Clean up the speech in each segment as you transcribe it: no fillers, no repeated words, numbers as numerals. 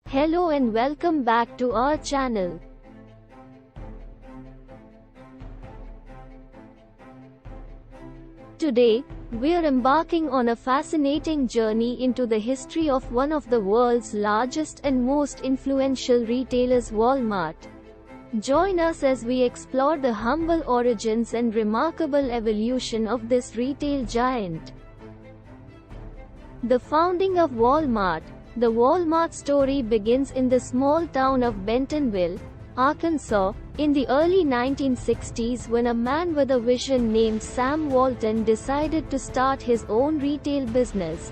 Hello and welcome back to our channel. Today, we're embarking on a fascinating journey into the history of one of the world's largest and most influential retailers, Walmart. Join us as we explore the humble origins and remarkable evolution of this retail giant. The founding of Walmart. The Walmart story begins in the small town of Bentonville, Arkansas, in the early 1960s when a man with a vision named Sam Walton decided to start his own retail business.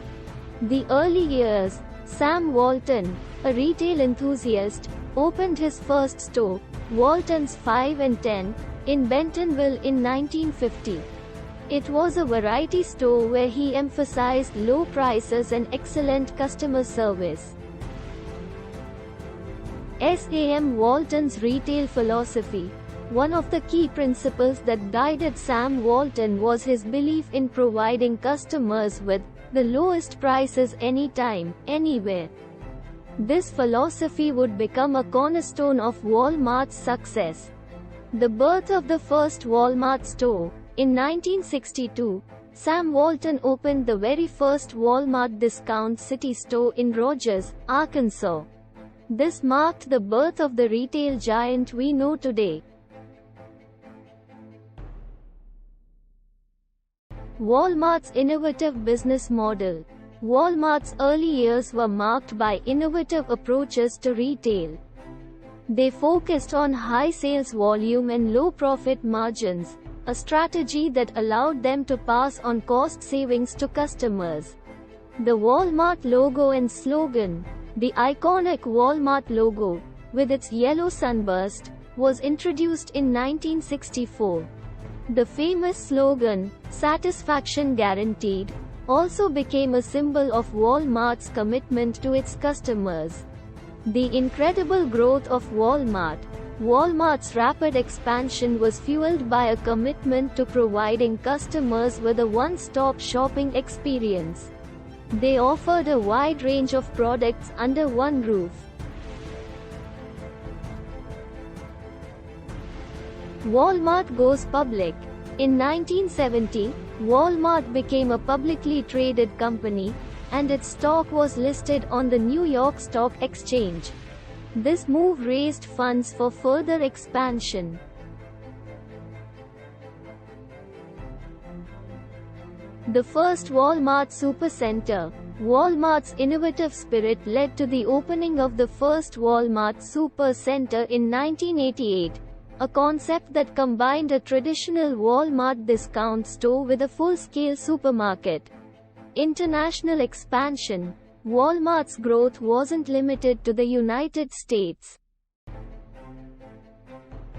The early years, Sam Walton, a retail enthusiast, opened his first store, Walton's 5 and 10, in Bentonville in 1950. It was a variety store where he emphasized low prices and excellent customer service. Sam Walton's retail philosophy. One of the key principles that guided Sam Walton was his belief in providing customers with the lowest prices anytime, anywhere. This philosophy would become a cornerstone of Walmart's success. The birth of the first Walmart store. In 1962, Sam Walton opened the very first Walmart Discount City store in Rogers, Arkansas. This marked the birth of the retail giant we know today. Walmart's innovative business model. Walmart's early years were marked by innovative approaches to retail. They focused on high sales volume and low profit margins, a strategy that allowed them to pass on cost savings to customers. The Walmart logo and slogan. The iconic Walmart logo, with its yellow sunburst, was introduced in 1964. The famous slogan, "Satisfaction Guaranteed," also became a symbol of Walmart's commitment to its customers. The incredible growth of Walmart. Walmart's rapid expansion was fueled by a commitment to providing customers with a one-stop shopping experience. They offered a wide range of products under one roof. Walmart goes public. In 1970, Walmart became a publicly traded company, and its stock was listed on the New York Stock Exchange. This move raised funds for further expansion. The first Walmart Supercenter. Walmart's innovative spirit led to the opening of the first Walmart Supercenter in 1988, a concept that combined a traditional Walmart discount store with a full-scale supermarket. International expansion. Walmart's growth wasn't limited to the United States.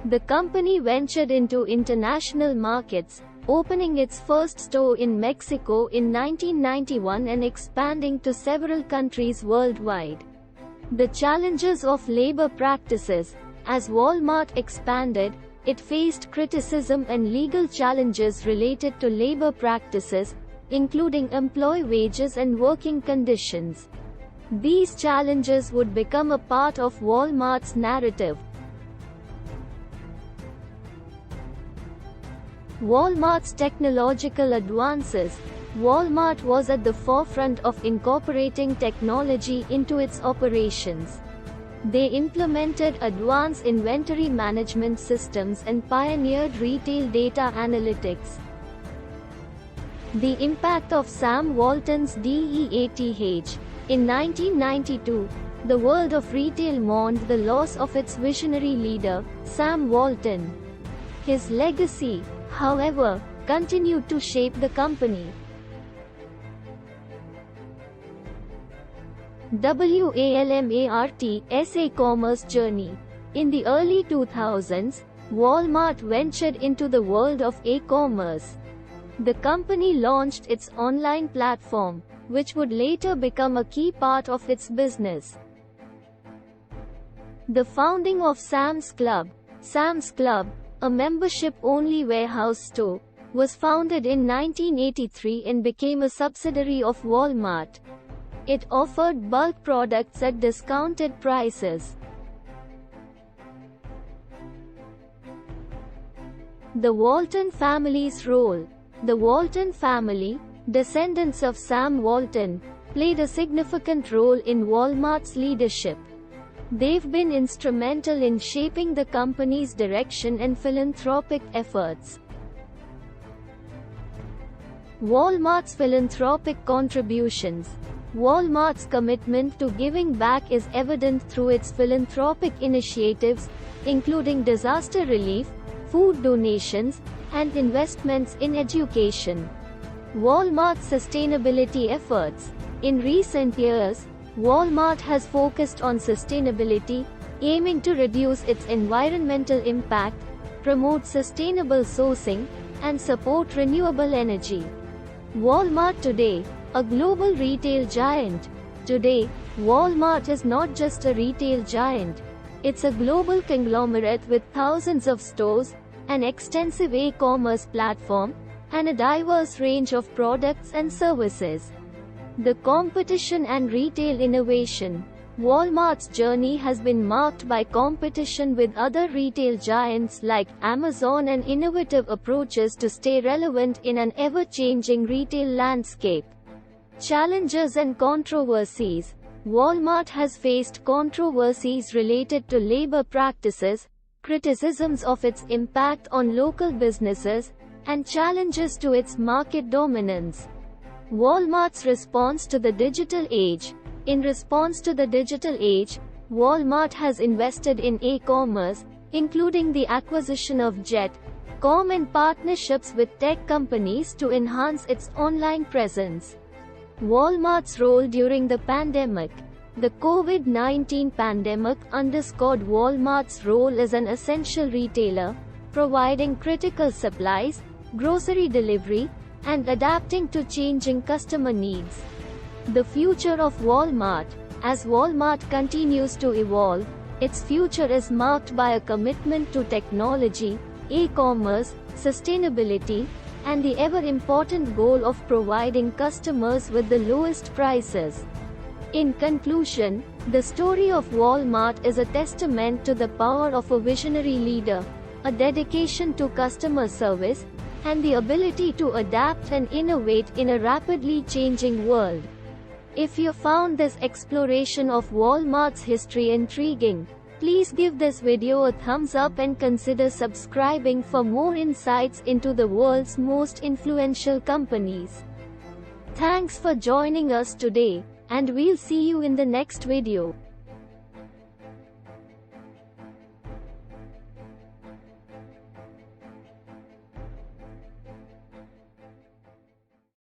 The company ventured into international markets, opening its first store in Mexico in 1991 and expanding to several countries worldwide. The challenges of labor practices. As Walmart expanded, it faced criticism and legal challenges related to labor practices, including employee wages and working conditions. These challenges would become a part of Walmart's narrative. Walmart's technological advances. Walmart was at the forefront of incorporating technology into its operations. They implemented advanced inventory management systems and pioneered retail data analytics. The impact of Sam Walton's DEATH. In 1992, the world of retail mourned the loss of its visionary leader, Sam Walton. His legacy, however, continued to shape the company. Walmart's e-commerce journey. In the early 2000s, Walmart ventured into the world of e-commerce. The company launched its online platform, which would later become a key part of its business. The founding of Sam's Club. Sam's Club, a membership-only warehouse store, was founded in 1983 and became a subsidiary of Walmart. It offered bulk products at discounted prices. The Walton family's role. The Walton family, descendants of Sam Walton, played a significant role in Walmart's leadership. They've been instrumental in shaping the company's direction and philanthropic efforts. Walmart's philanthropic contributions. Walmart's commitment to giving back is evident through its philanthropic initiatives, including disaster relief, food donations, and investments in education. Walmart's sustainability efforts. In recent years, Walmart has focused on sustainability, aiming to reduce its environmental impact, promote sustainable sourcing, and support renewable energy. Walmart today, a global retail giant. Today, Walmart is not just a retail giant. It's a global conglomerate with thousands of stores, an extensive e-commerce platform, and a diverse range of products and services. The competition and retail innovation. Walmart's journey has been marked by competition with other retail giants like Amazon and innovative approaches to stay relevant in an ever-changing retail landscape. Challenges and controversies. Walmart has faced controversies related to labor practices, criticisms of its impact on local businesses, and challenges to its market dominance. Walmart's response to the digital age. In response to the digital age, Walmart has invested in e-commerce, including the acquisition of Jet.com and partnerships with tech companies to enhance its online presence. Walmart's role during the pandemic. The COVID-19 pandemic underscored Walmart's role as an essential retailer, providing critical supplies, grocery delivery, and adapting to changing customer needs. The future of Walmart. As Walmart continues to evolve, its future is marked by a commitment to technology, e-commerce, sustainability, and the ever-important goal of providing customers with the lowest prices. In conclusion, the story of Walmart is a testament to the power of a visionary leader, a dedication to customer service, and the ability to adapt and innovate in a rapidly changing world. If you found this exploration of Walmart's history intriguing, please give this video a thumbs up and consider subscribing for more insights into the world's most influential companies. Thanks for joining us today, and we'll see you in the next video.